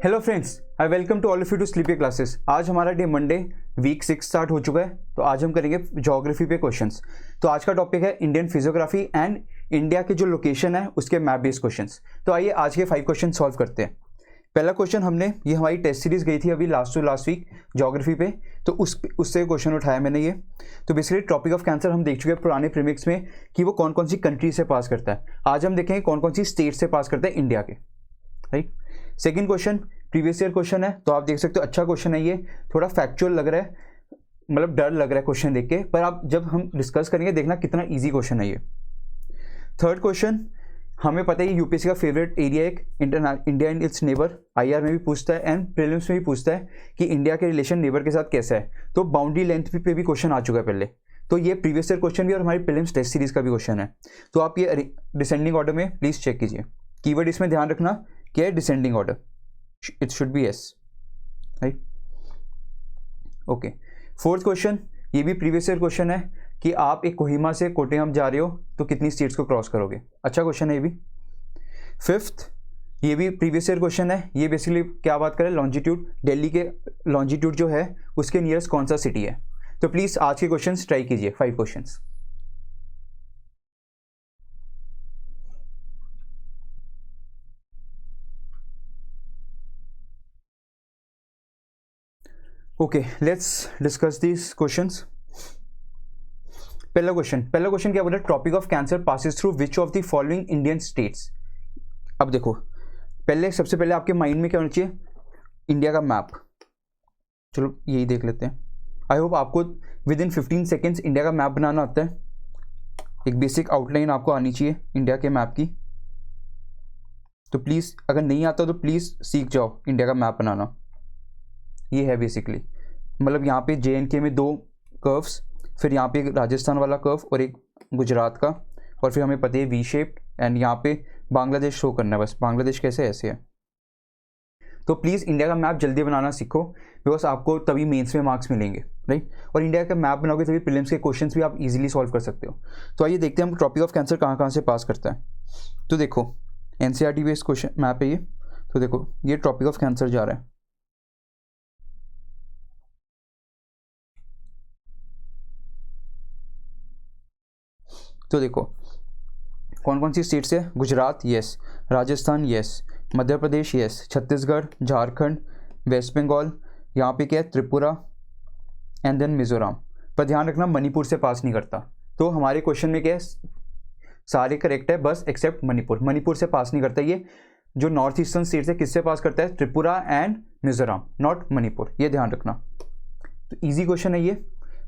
Hello friends, I welcome to all of you to sleepy classes. आज हमारा day Monday week 6 start हो चुका है। तो आज हम करेंगे ज्योग्राफी पे क्वेश्चंस। तो आज का टॉपिक है इंडियन फिजियोग्राफी एंड इंडिया के जो लोकेशन है उसके मैप बेस्ड क्वेश्चंस। तो आइए आज के 5 क्वेश्चन सॉल्व करते हैं। पहला क्वेश्चन हमने ये हमारी टेस्ट सीरीज गई थी अभी लास्ट वीक ज्योग्राफी पे, तो उससे क्वेश्चन उठाया मैंने ये। तो बेसिकली टॉपिक ऑफ कैंसर हम देख चुके हैं पुराने प्रीमिक्स में कि वो कौन कौन सी कंट्री से पास करता है। आज हम देखेंगे कौन कौन सी स्टेट से पास करता है इंडिया के, right. Second question previous year question है, तो आप देख सकते हो अच्छा क्वेश्चन है ये। थोड़ा फैक्चुअल लग रहा है, मतलब डर लग रहा है क्वेश्चन देख के, पर आप जब हम डिस्कस करेंगे देखना कितना इजी क्वेश्चन है ये। थर्ड क्वेश्चन हमें पता है यूपीएससी का फेवरेट एरिया एक India and it's neighbour, IR में भी पूछता है एंड प्रीलिम्स में भी पूछता है कि इंडिया के रिलेशन नेबर के साथ कैसा है। तो बाउंड्री लेंथ पे भी क्वेश्चन आ चुका है पहले, तो ये प्रीवियस ईयर क्वेश्चन भी और हमारी प्रीलिम्स टेस्ट सीरीज का भी क्वेश्चन है। तो आप ये डिसेंडिंग ऑर्डर में प्लीज चेक कीजिए। कीवर्ड इसमें ध्यान रखना क्या है, descending order, it should be S, right. Okay, fourth question ये भी प्रीवियस ईयर क्वेश्चन है कि आप एक कोहिमा से कोट्टयम जा रहे हो तो कितनी स्टेट्स को क्रॉस करोगे। अच्छा क्वेश्चन है ये भी। फिफ्थ ये भी प्रीवियस ईयर क्वेश्चन है। ये बेसिकली क्या बात करें, लॉन्जिट्यूड, दिल्ली के लॉन्जिट्यूड जो है उसके नियरेस्ट कौन सा सिटी है। तो प्लीज आज के क्वेश्चन ट्राई कीजिए, 5 question. Okay, let's discuss these questions. पहला क्वेश्चन क्या बोला, topic of cancer passes through which of the following Indian states. अब देखो सबसे पहले आपके माइंड में क्या होना चाहिए, इंडिया का मैप। चलो यही देख लेते हैं। आई होप आपको विद इन 15 सेकेंड्स इंडिया का मैप बनाना आता है। एक बेसिक आउटलाइन आपको आनी चाहिए इंडिया के मैप की। तो प्लीज़ अगर नहीं आता तो प्लीज़ सीख जाओ इंडिया का मैप बनाना। ये है बेसिकली, मतलब यहाँ पे JNK में 2 कर्व्स, फिर यहाँ पे एक राजस्थान वाला कर्व और एक गुजरात का, और फिर हमें पता है V शेप्ड, एंड यहाँ पे बांग्लादेश शो करना है। बस बांग्लादेश कैसे ऐसे है। तो प्लीज़ इंडिया का मैप जल्दी बनाना सीखो, बिकॉज आपको तभी मेंस में मार्क्स मिलेंगे, राइट। और इंडिया का मैप बनाओगे तभी प्रीलिम्स के क्वेश्चंस भी आप इजीली सॉल्व कर सकते हो। तो आइए देखते हैं हम टॉपिक ऑफ कैंसर कहाँ कहाँ से पास करता है। तो देखो NCERT बेस्ड क्वेश्चन मैप है ये। तो देखो ये टॉपिक ऑफ कैंसर जा रहा है। तो देखो कौन कौन सी स्टेट से, Gujarat yes, Rajasthan yes, Madhya Pradesh yes, Chhattisgarh, Jharkhand, waste Bengal, यहाँ पे क्या है त्रिपुरा, एंड देन मिजोरम। पर ध्यान रखना मणिपुर से पास नहीं करता। तो हमारे क्वेश्चन में क्या है, सारे करेक्ट है बस एक्सेप्ट मणिपुर से पास नहीं करता। ये जो नॉर्थ ईस्टर्न स्टेट से किससे पास करता है, त्रिपुरा एंड मिजोरम, नॉट मणिपुर, ये ध्यान रखना। तो ईजी क्वेश्चन है ये,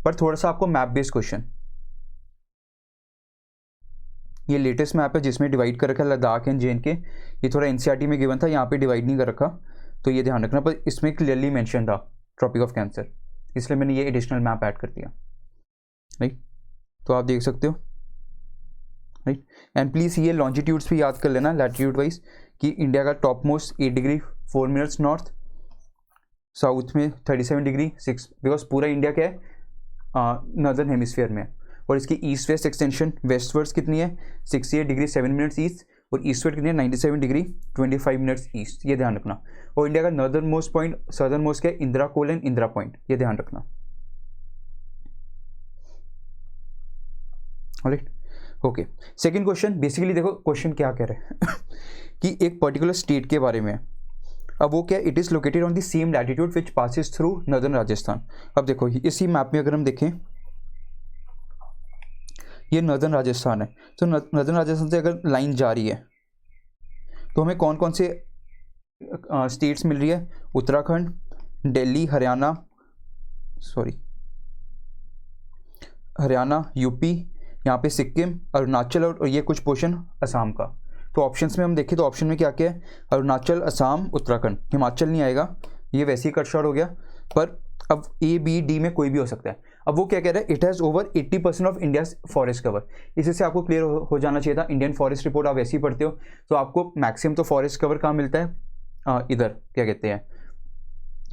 पर थोड़ा सा आपको मैप बेस्ड क्वेश्चन। ये लेटेस्ट मैप है जिसमें डिवाइड कर रखा है लद्दाख एंड JNK। ये थोड़ा NCERT में गिवन था, यहाँ पे डिवाइड नहीं कर रखा, तो ये ध्यान रखना। पर इसमें क्लियरली मेंशन था टॉपिक ऑफ कैंसर, इसलिए मैंने ये एडिशनल मैप ऐड कर दिया, राइट। तो आप देख सकते हो, राइट। एंड प्लीज़ ये लॉन्जिट्यूड्स भी याद कर लेना लैटिट्यूड वाइज, कि इंडिया का top most 8 degree 4 minutes north, south में 37 डिग्री 6, बिकॉज पूरा इंडिया क्या है नॉर्दर्न हेमिस्फीयर में। और इसकी ईस्ट वेस्ट एक्सटेंशन वेस्टवर्ड्स कितनी है, 68 डिग्री 7 मिनट्स ईस्ट, और ईस्टवर्ड कितनी है 97 डिग्री 25 मिनट्स ईस्ट, ये ध्यान रखना। और इंडिया का northern most point, southern most क्या है, इंदिरा कोल एंड इंदिरा पॉइंट, ये ध्यान रखना, right. Okay, second question basically देखो क्वेश्चन क्या कह रहे हैं कि एक पर्टिकुलर स्टेट के बारे में। अब वो क्या, it is located on the same latitude which passes through northern Rajasthan. अब देखो इसी मैप में अगर हम देखें, ये नॉर्दर्न राजस्थान है। तो नॉर्दर्न राजस्थान से अगर लाइन जा रही है तो हमें कौन कौन से स्टेट्स मिल रही है, उत्तराखंड, दिल्ली, हरियाणा, यूपी, यहाँ पे सिक्किम, अरुणाचल, और ये कुछ पोर्शन असम का। तो ऑप्शंस में हम देखें तो ऑप्शन में क्या क्या है, अरुणाचल, असम, उत्तराखंड, हिमाचल नहीं आएगा, ये वैसे ही कट शॉर्ट हो गया। पर अब A, B, D में कोई भी हो सकता है। अब वो क्या कह रहा है, it has over 80% of India's forest cover. इससे आपको क्लियर हो जाना चाहिए था, इंडियन फॉरेस्ट रिपोर्ट आप वैसे ही पढ़ते हो, तो आपको मैक्सिमम तो फॉरेस्ट कवर कहाँ मिलता है, इधर क्या कहते हैं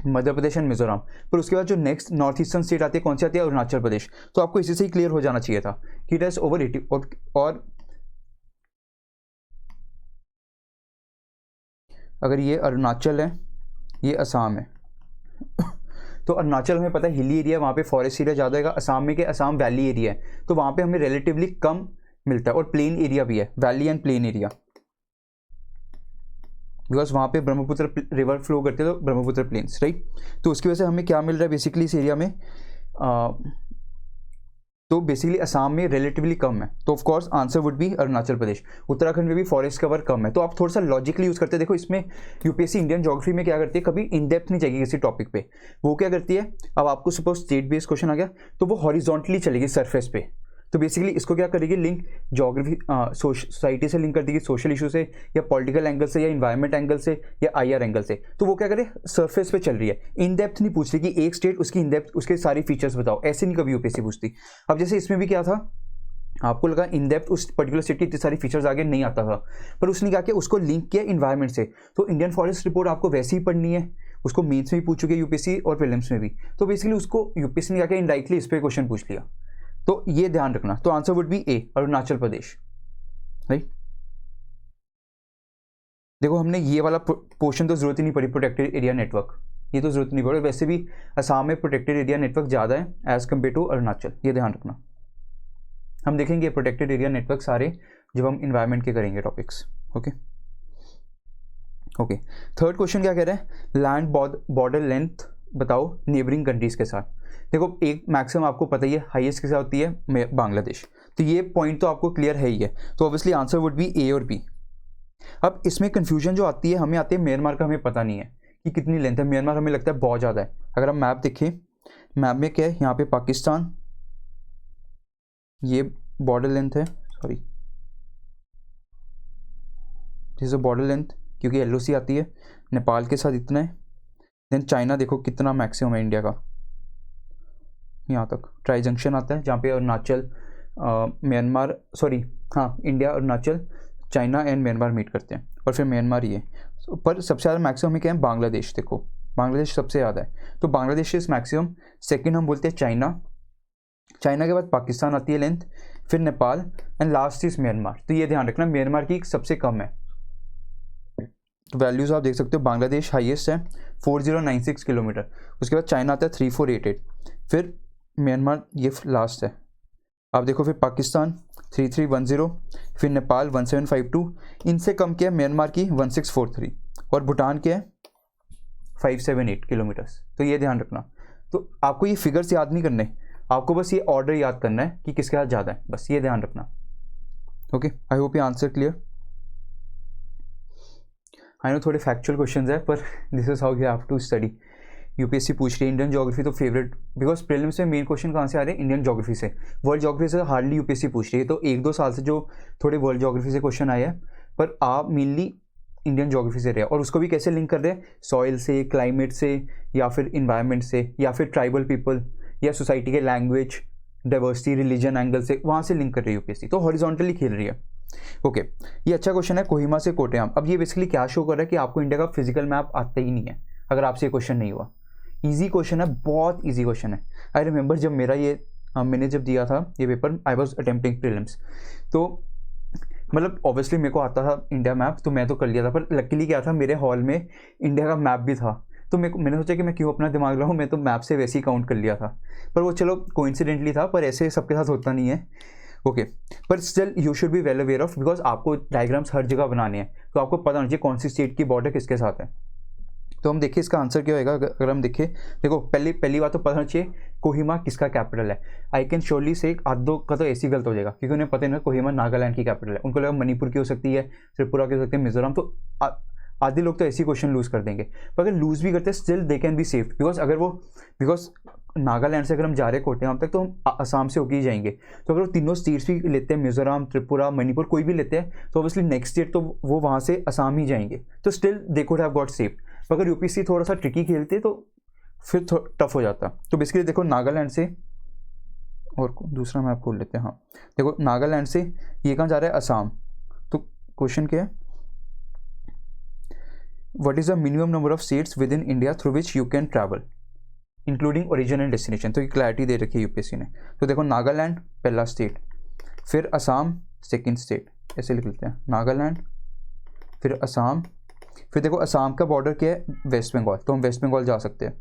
मध्य प्रदेश एंड मिजोरम। पर उसके बाद जो नेक्स्ट नॉर्थ ईस्टर्न स्टेट आती है, कौन सी आती है, अरुणाचल प्रदेश। तो आपको इसी से ही क्लियर हो जाना चाहिए था कि इट हैज़ ओवर 80। और अगर ये अरुणाचल है ये असम है। तो अरुणाचल हमें पता है हिली एरिया, वहाँ पे फॉरेस्ट एरिया ज़्यादा है। असम में के असम वैली एरिया है, तो वहाँ पे हमें रिलेटिवली कम मिलता है। और प्लेन एरिया भी है, valley and plain area, because वहाँ पे ब्रह्मपुत्र रिवर फ्लो करते हैं, तो ब्रह्मपुत्र प्लेन्स, राइट। तो उसकी वजह से हमें क्या मिल रहा है बेसिकली इस एरिया में, तो बेसिकली असम में रिलेटिवली कम है, तो of course answer would be Arunachal Pradesh. Uttarakhand में भी फॉरेस्ट कवर कम है। तो आप थोड़ा सा लॉजिकली यूज करते हैं। देखो इसमें यूपीएससी इंडियन ज्योग्राफी में क्या करती है, कभी इन डेप्थ नहीं जाएगी किसी टॉपिक पे। वो क्या करती है, अब आपको सपोज स्टेट बेस्ड क्वेश्चन आ गया तो वो हॉरिजॉन्टली चलेगी सरफेस पे। तो बेसिकली इसको क्या करेगी, लिंक ज्योग्राफी सोसाइटी से लिंक कर देगी, सोशल इशू से या पॉलिटिकल एंगल से या इन्वायरमेंट एंगल से या आईआर एंगल से। तो वो क्या करे, सरफेस पे चल रही है, इन डेप्थ नहीं पूछ रही कि एक स्टेट उसकी इन डेप्थ उसके सारी फीचर्स बताओ, ऐसे नहीं कभी यूपीएससी पूछती। अब जैसे इसमें भी क्या था, आपको लगा इन डेप्थ उस पर्टिकुलर स्टेट की इतनी सारी फीचर्स आगे नहीं आता था, पर उसने क्या किया, उसको लिंक किया इन्वायरमेंट से। तो इंडियन फॉरेस्ट रिपोर्ट आपको वैसे ही पढ़नी है, उसको मेंस में भी पूछ चुके यूपीएससी और प्रीलिम्स में भी। तो बेसिकली उसको यूपीएससी ने क्या किया, इनडायरेक्टली इस पर क्वेश्चन पूछ लिया। तो ये ध्यान रखना। तो answer would B A, Arunachal Pradesh, right. देखो हमने ये वाला पोर्शन तो जरूरत ही नहीं पड़ी, प्रोटेक्टेड एरिया नेटवर्क, ये तो जरूरत नहीं पड़ी। वैसे भी असम में प्रोटेक्टेड एरिया नेटवर्क ज़्यादा है एज कम्पेयर टू अरुणाचल, ये ध्यान रखना। हम देखेंगे प्रोटेक्टेड एरिया नेटवर्क सारे जब हम इन्वायरमेंट के करेंगे topics. Okay okay. Third question क्या कह रहा है, लैंड बॉर्डर लेंथ बताओ नेबरिंग कंट्रीज के साथ। देखो एक मैक्सिमम आपको पता ही है, हाईएस्ट के साथ होती है बांग्लादेश। तो ये पॉइंट तो आपको क्लियर है ही है। तो ऑब्वियसली आंसर वुड बी ए और बी। अब इसमें कंफ्यूजन जो आती है, हमें आती है म्यांमार का हमें पता नहीं है कि कितनी लेंथ है। म्यांमार हमें लगता है बहुत ज़्यादा है। अगर हम मैप देखें, मैप में क्या है, यहाँ पे पाकिस्तान, ये बॉर्डर लेंथ है, sorry this is border length क्योंकि एलओसी आती है, नेपाल के साथ इतना है। देन चाइना देखो कितना मैक्सिमम है इंडिया का, यहाँ तक ट्राई जंक्शन आता है जहाँ पे अरुणाचल म्यांमार, सॉरी हाँ, India Arunachal China and Myanmar meet करते हैं, और फिर म्यांमार ये। पर सबसे ज़्यादा मैक्सिमम क्या है, बांग्लादेश। देखो बांग्लादेश सबसे ज़्यादा है, तो बांग्लादेश इज मैक्सिमम। सेकेंड हम बोलते हैं चाइना, चाइना के बाद पाकिस्तान आती है लेंथ, फिर Nepal and last is Myanmar. तो ये ध्यान रखना, म्यांमार की सबसे कम है। तो वैल्यूज आप देख सकते हो, बांग्लादेश हाईएस्ट है 4096 किलोमीटर, उसके बाद चाइना आता है 3488, फिर म्यांमार ये लास्ट है। आप देखो फिर पाकिस्तान 3310, फिर नेपाल 1752, इनसे कम क्या है म्यांमार की 1643, और भूटान क्या है 578 किलोमीटर्स। तो ये ध्यान रखना। तो आपको ये फिगर्स याद नहीं करने, आपको बस ये ऑर्डर याद करना है कि किसके साथ ज़्यादा है, बस ये ध्यान रखना। ओके, आई होप ये आंसर क्लियर। आई नो थोड़े फैक्चुअल क्वेश्चंस है, पर this is how you have to study. UPSC पूछ रही है इंडियन ज्योग्राफी, तो फेवरेट, बिकॉज प्रीलिम्स में मेन क्वेश्चन कहाँ से आ रहे हैं, इंडियन ज्योग्राफी से। वर्ल्ड ज्योग्राफी से हार्डली यूपीएससी पूछ रही है, तो 1-2 साल से जो थोड़े वर्ल्ड ज्योग्राफी से क्वेश्चन आए हैं, पर आप मेनली इंडियन ज्योग्राफी से रहे, और उसको भी कैसे लिंक कर रहे हैं, सॉइल से, क्लाइमेट से, या फिर इन्वायरमेंट से, या फिर ट्राइबल पीपल या सोसाइटी के लैंग्वेज, डाइवर्सिटी, रिलीजन एंगल से, वहाँ से लिंक कर रही है यूपीएससी। तो हॉरिजॉन्टली खेल रही है। ओके, ये अच्छा क्वेश्चन है, कोहिमा से कोट्याम। अब ये बेसिकली क्या शो कर रहा है कि आपको इंडिया का फिजिकल मैप आता ही नहीं है, अगर आपसे ये क्वेश्चन नहीं हुआ। ईजी क्वेश्चन है, बहुत ईजी क्वेश्चन है। आई रिमेंबर जब मेरा ये मैंने जब दिया था ये paper, I was attempting prelims, तो मतलब ऑब्वियसली मेरे को आता था इंडिया मैप, तो मैं तो कर लिया था, पर लकीली क्या था, मेरे हॉल में इंडिया का मैप भी था। तो मैंने सोचा कि मैं क्यों अपना दिमाग लगाऊं, मैं तो मैप से वैसे ही काउंट कर लिया था। पर वो चलो कोइंसिडेंटली था, पर ऐसे सबके साथ होता नहीं है। ओके, पर still you should be well aware of, because आपको डायग्राम्स हर जगह बनाने हैं, तो आपको पता होना चाहिए कौन सी स्टेट की बॉर्डर किसके साथ है। तो हम देखिए इसका आंसर क्या होगा। अगर हम देखें, देखो पहली बात तो पता होना चाहिए कोहिमा किसका कैपिटल है। आई कैन श्योरली से आधो का तो ऐसी गलत हो जाएगा, क्योंकि उन्हें पता नहीं कोहिमा नागालैंड की कैपिटल है, उनको लगा मणिपुर की हो सकती है, त्रिपुरा की हो सकती है, मिजोरम। तो आधे लोग तो ऐसी क्वेश्चन लूज कर देंगे, पर अगर लूज भी करते हैं still they can be safe, because Nagaland से अगर हम जा रहे हैं कोट्याम तक, तो हम असम से होके ही जाएंगे। तो अगर वो तीनों स्टेट्स भी लेते हैं, मिजोरम, त्रिपुरा, मणिपुर, कोई भी लेते हैं, तो ऑब्वियसली नेक्स्ट स्टेट तो वो वहाँ से असम ही जाएंगे, तो still they could have got safe. अगर यूपीएससी थोड़ा सा ट्रिकी खेलते तो फिर टफ हो जाता। तो बेसिकली देखो नागालैंड से, और दूसरा मैप खोल लेते हैं। हाँ देखो, नागालैंड से ये कहाँ जा रहा है, असम। तो क्वेश्चन क्या है, what is the minimum number of states with in India through which you can travel including origin and destination. तो ये क्लैरिटी दे रखी है यूपीएससी ने। तो देखो नागालैंड पहला स्टेट, फिर असम सेकेंड स्टेट, ऐसे लिख लेते हैं, नागालैंड फिर असम फिर देखो असम का बॉर्डर क्या है, वेस्ट बंगाल, तो हम वेस्ट बंगाल जा सकते हैं।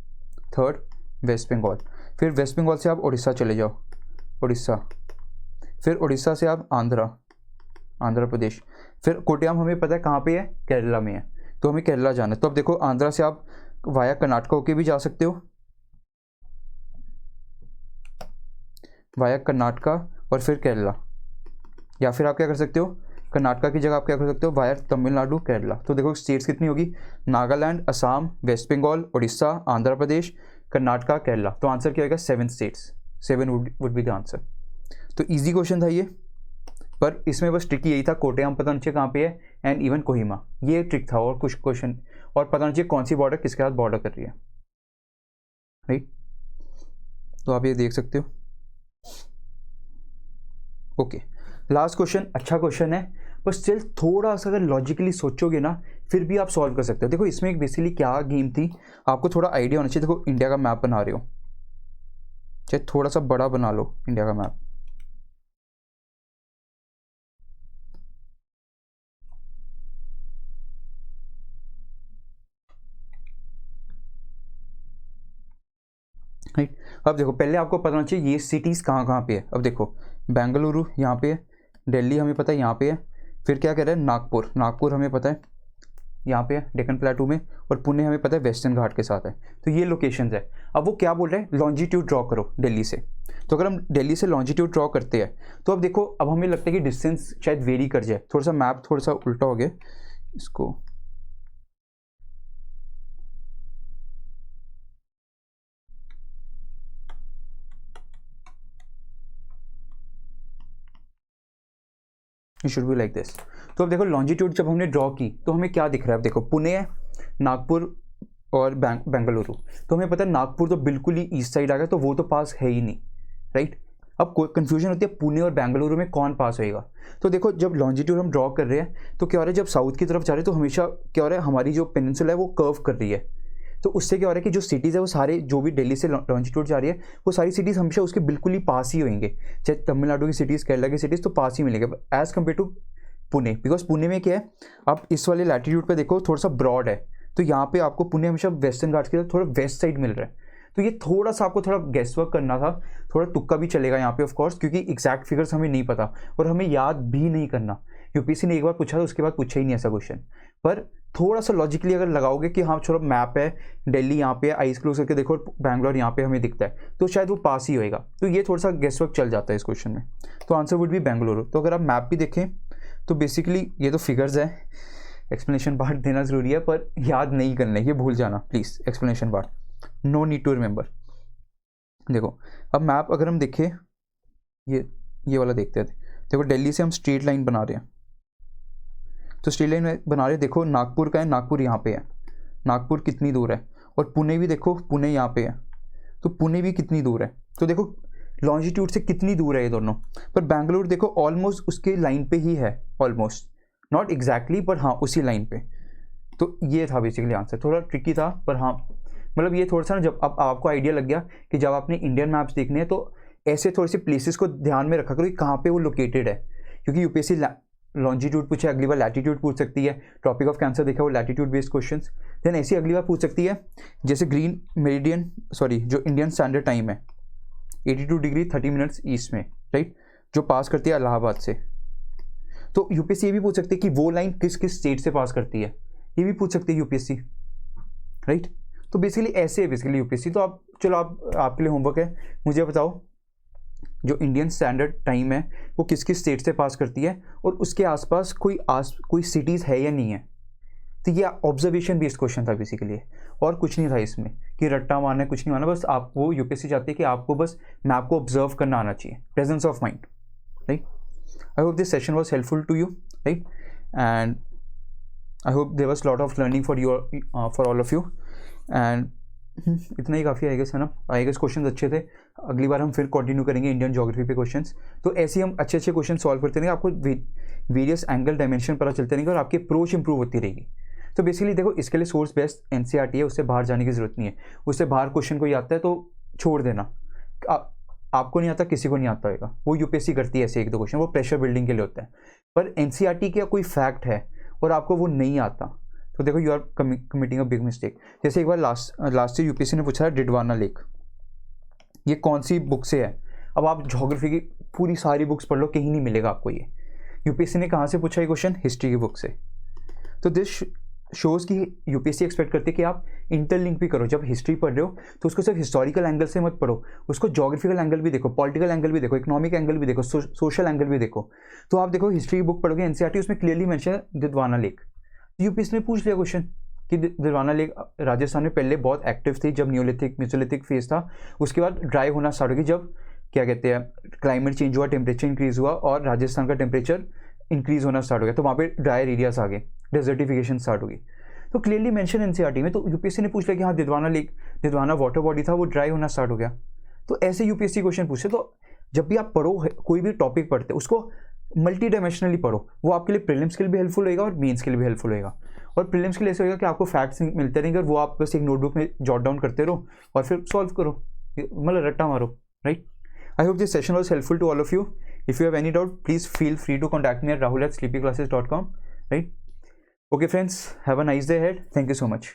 Third West Bengal. फिर वेस्ट बंगाल से आप उड़ीसा चले जाओ, उड़ीसा। फिर उड़ीसा से आप आंध्र प्रदेश। फिर कोट्टायम हमें पता है कहाँ पे है, केरला में है, तो हमें केरला जाना है। तो अब देखो आंध्रा से आप वाया कर्नाटक होके भी जा सकते हो, वाया कर्नाटका और फिर केरला। या फिर आप क्या कर सकते हो, कर्नाटका की जगह आप क्या कर सकते हो, वाया तमिलनाडु केरला। तो देखो स्टेट्स कितनी होगी, नागालैंड, असम, वेस्ट बंगाल, उड़ीसा, आंध्र प्रदेश, कर्नाटका, केरला। तो आंसर क्या होगा, 7 states, 7 would be the answer. तो इजी क्वेश्चन था ये, पर इसमें बस ट्रिक यही था, कोट्टायम पता नहीं चाहिए कहाँ पे है, एंड इवन कोहिमा, ये ट्रिक था। और कुछ क्वेश्चन और पता नहीं चाहिए कौन सी बॉर्डर किसके साथ बॉर्डर कर रही है, राइट। तो आप ये देख सकते हो। ओके, लास्ट क्वेश्चन अच्छा क्वेश्चन है, पर स्टिल थोड़ा सा अगर लॉजिकली सोचोगे ना फिर भी आप सॉल्व कर सकते हो। देखो इसमें एक बेसिकली क्या गेम थी, आपको थोड़ा आइडिया होना चाहिए। देखो इंडिया का मैप बना रहे हो, चाहे थोड़ा सा बड़ा बना लो इंडिया का मैप, राइट। अब देखो पहले आपको पता होना चाहिए ये सिटीज़ कहाँ कहाँ पे है। अब देखो बेंगलुरु यहाँ पे है, दिल्ली हमें पता है यहाँ पे है, फिर क्या कह रहे हैं, नागपुर हमें पता है यहाँ पे है डेक्कन प्लेटू में, और पुणे हमें पता है वेस्टर्न घाट के साथ है। तो ये लोकेशंस है। अब वो क्या बोल रहे हैं, लॉन्जिट्यूड ड्रॉ करो दिल्ली से। तो अगर हम दिल्ली से लॉन्जिट्यूड ड्रॉ करते हैं तो अब देखो अब हमें लगता है कि डिस्टेंस शायद वेरी कर जाए, थोड़ा सा मैप थोड़ा सा उल्टा हो गया इसको। It should be like this. तो अब देखो लॉन्जिट्यूड जब हमने ड्रॉ की तो हमें क्या दिख रहा है, अब देखो पुणे है, नागपुर और बेंगलुरु। तो हमें पता है नागपुर तो बिल्कुल ही ईस्ट साइड आ गया, तो वो तो पास है ही नहीं, राइट। अब कोई कन्फ्यूजन होती है पुणे और बेंगलुरु में कौन पास होएगा। तो देखो जब लॉन्जिट्यूड हम ड्रॉ कर रहे हैं तो क्या हो रहा है, जब साउथ की तरफ जा रहे हैं तो हमेशा क्या हो रहा है, हमारी जो पेनिनसुला है वो कर्व कर रही है। तो उससे क्या हो रहा है कि जो सिटीज़ है वो सारे, जो भी दिल्ली से लॉन्जिट्यूड जा रही है वो सारी सिटीज़ हमेशा उसके बिल्कुल ही पास ही होंगे, चाहे तमिलनाडु की सिटीज़, केरला की सिटीज़, तो पास ही मिलेंगे as compare to Pune. Because Pune में क्या है, आप इस वाले लैटिट्यूड पे देखो थोड़ा सा ब्रॉड है, तो यहाँ पे आपको पुणे हमेशा वेस्टर्न घाट की तरफ थोड़ा वेस्ट साइड मिल रहा है। तो ये थोड़ा सा आपको थोड़ा गेस वर्क करना था, थोड़ा तुक्का भी चलेगा यहाँ पे ऑफ कोर्स, क्योंकि एग्जैक्ट फिगर्स हमें नहीं पता और हमें याद भी नहीं करना। यूपीएससी ने एक बार पूछा था, उसके बाद पूछा ही नहीं ऐसा क्वेश्चन। पर थोड़ा सा लॉजिकली अगर लगाओगे कि हाँ चलो मैप है, दिल्ली यहाँ पे आइस क्लोज करके देखो, बैंगलोर यहाँ पे हमें दिखता है, तो शायद वो पास ही होएगा। तो ये थोड़ा सा गेस वर्क चल जाता है इस क्वेश्चन में। तो आंसर वुड भी बेंगलुरु। तो अगर आप मैप भी देखें तो बेसिकली ये तो फिगर्स है, एक्सप्लेनेशन पार्ट देना ज़रूरी है पर याद नहीं करना है, ये भूल जाना please, explanation part no need to remember. देखो अब मैप अगर हम देखें, ये वाला देखते हैं। देखो दिल्ली से हम स्ट्रेट लाइन बना रहे हैं, तो स्ट्रेट लाइन बना रहे हैं। देखो नागपुर का है, नागपुर यहाँ पे है, नागपुर कितनी दूर है, और पुणे भी देखो, पुणे यहाँ पे है, तो पुणे भी कितनी दूर है। तो देखो लॉन्जिट्यूड से कितनी दूर है ये दोनों। पर बेंगलुरु देखो ऑलमोस्ट उसके लाइन पे ही है, ऑलमोस्ट नॉट एग्जैक्टली पर हाँ उसी लाइन पे। तो ये था बेसिकली आंसर, थोड़ा ट्रिकी था पर हाँ मतलब ये थोड़ा सा ना, जब अब आपको आइडिया लग गया कि जब आपने इंडियन मैप्स देखने हैं तो ऐसे थोड़े से प्लेसेस को ध्यान में रखा करो कि कहाँ पे वो लोकेटेड है। क्योंकि यूपीएससी लॉन्जिट्यूड पूछे, अगली बार लैटिट्यूड पूछ सकती है। ट्रॉपिक ऑफ कैंसर देखा वो लैटिट्यूड बेस्ड क्वेश्चंस। देन ऐसी अगली बार पूछ सकती है जैसे ग्रीन मेरिडियन, सॉरी जो इंडियन स्टैंडर्ड टाइम है 82 डिग्री 30 मिनट्स ईस्ट में, राइट, जो पास करती है इलाहाबाद से। तो यूपीएससी ये भी पूछ सकती है कि वो लाइन किस किस स्टेट से पास करती है, ये भी पूछ सकती है यूपीएससी, राइट। तो बेसिकली ऐसे है बेसिकली यूपीएससी। तो आप चलो आपके लिए होमवर्क है, मुझे बताओ जो इंडियन स्टैंडर्ड टाइम है वो किस किस स्टेट से पास करती है और उसके आसपास कोई सिटीज़ है या नहीं है। तो ये ऑब्जर्वेशन बेस्ड क्वेश्चन था बेसिकली, और कुछ नहीं था इसमें कि रट्टा मारना, कुछ नहीं मारना। बस आपको यूपीएससी चाहती है कि आपको बस मैप को ऑब्जर्व करना आना चाहिए, presence of mind, right. I hope this session was helpful to you, right, and I hope there was lot of learning for all of you. And इतना ही काफ़ी आएगा, है ना। आएगा क्वेश्चन अच्छे थे, अगली बार हम फिर कंटिन्यू करेंगे इंडियन ज्योग्राफी पे क्वेश्चंस। तो ऐसे ही हम अच्छे अच्छे क्वेश्चन सॉल्व करते रहेंगे, आपको वेरियस एंगल डायमेंशन पता चलते रहेंगे और आपकी अप्रोच इंप्रूव होती रहेगी। तो बेसिकली देखो इसके लिए सोर्स बेस्ट एनसीईआरटी है, उससे बाहर जाने की जरूरत नहीं है। उससे बाहर क्वेश्चन कोई आता है तो छोड़ देना, आपको नहीं आता, किसी को नहीं आता होगा, वो यूपीएससी करती है ऐसे एक दो क्वेश्चन, वो प्रेशर बिल्डिंग के लिए होता है। पर एनसीईआरटी का कोई फैक्ट है और आपको वो नहीं आता तो देखो you are committing a big mistake. जैसे एक बार लास्ट ईयर यूपीएससी ने पूछा डिडवाना लेक, ये कौन सी बुक से है। अब आप ज्योग्राफी की पूरी सारी बुक्स पढ़ लो, कहीं नहीं मिलेगा आपको ये। यूपीएससी ने कहाँ से पूछा ये क्वेश्चन, हिस्ट्री की बुक से। तो दिस शोज़ की यूपीएससी एक्सपेक्ट करती है कि आप इंटरलिंक भी करो। जब हिस्ट्री पढ़ रहे हो तो उसको सिर्फ हिस्टोरिकल एंगल से मत पढ़ो, उसको ज्योग्राफिकल एंगल भी देखो, पॉलिटिकल एंगल भी देखो, इकोनॉमिक एंगल भी देखो, सोशल एंगल भी देखो। तो आप देखो हिस्ट्री की बुक पढ़ोगे एनसीईआरटी, उसमें क्लियरली मेंशन है दिद्वाना लेक। यूपीएससी ने पूछ लिया क्वेश्चन कि दिद्वाना लेक राजस्थान में पहले बहुत एक्टिव थी जब न्यूलिथिक मेसोलिथिक फेज था, उसके बाद ड्राई होना स्टार्ट होगी जब क्या कहते हैं क्लाइमेट चेंज हुआ, टेम्परेचर इंक्रीज हुआ और राजस्थान का टेम्परेचर इंक्रीज होना स्टार्ट हो गया, तो वहाँ पे ड्रायर एरियाज आ गए, डेजर्टिफिकेशन स्टार्ट होगी। तो क्लियरली मेंशन एनसीईआरटी में। तो यूपीएससी ने पूछ लिया कि हाँ दिद्वाना लेक, दिद्वाना वाटर बॉडी था, वो ड्राई होना स्टार्ट हो गया। तो ऐसे यूपीएससी क्वेश्चन पूछते। तो जब भी आप पढ़ो, कोई भी टॉपिक पढ़ते उसको मल्टी डायमेंशनली पढ़ो, वो आपके लिए प्रीलिम्स के लिए भी हेल्पफुल होगा और मेंस के लिए भी हेल्पफुल होगा। और प्रीलिम्स के लिए ऐसे होगा कि आपको फैक्ट्स मिलते रहेंगे और वो आप बस एक नोटबुक में जॉट डाउन करते रहो और फिर सॉल्व करो, मतलब रट्टा मारो, right. I hope this session was helpful to all of you. If you have any doubt, please feel free to contact me at rahul@sleepyclasses.com. Right? Okay, friends. Have a nice day ahead. Thank you so much.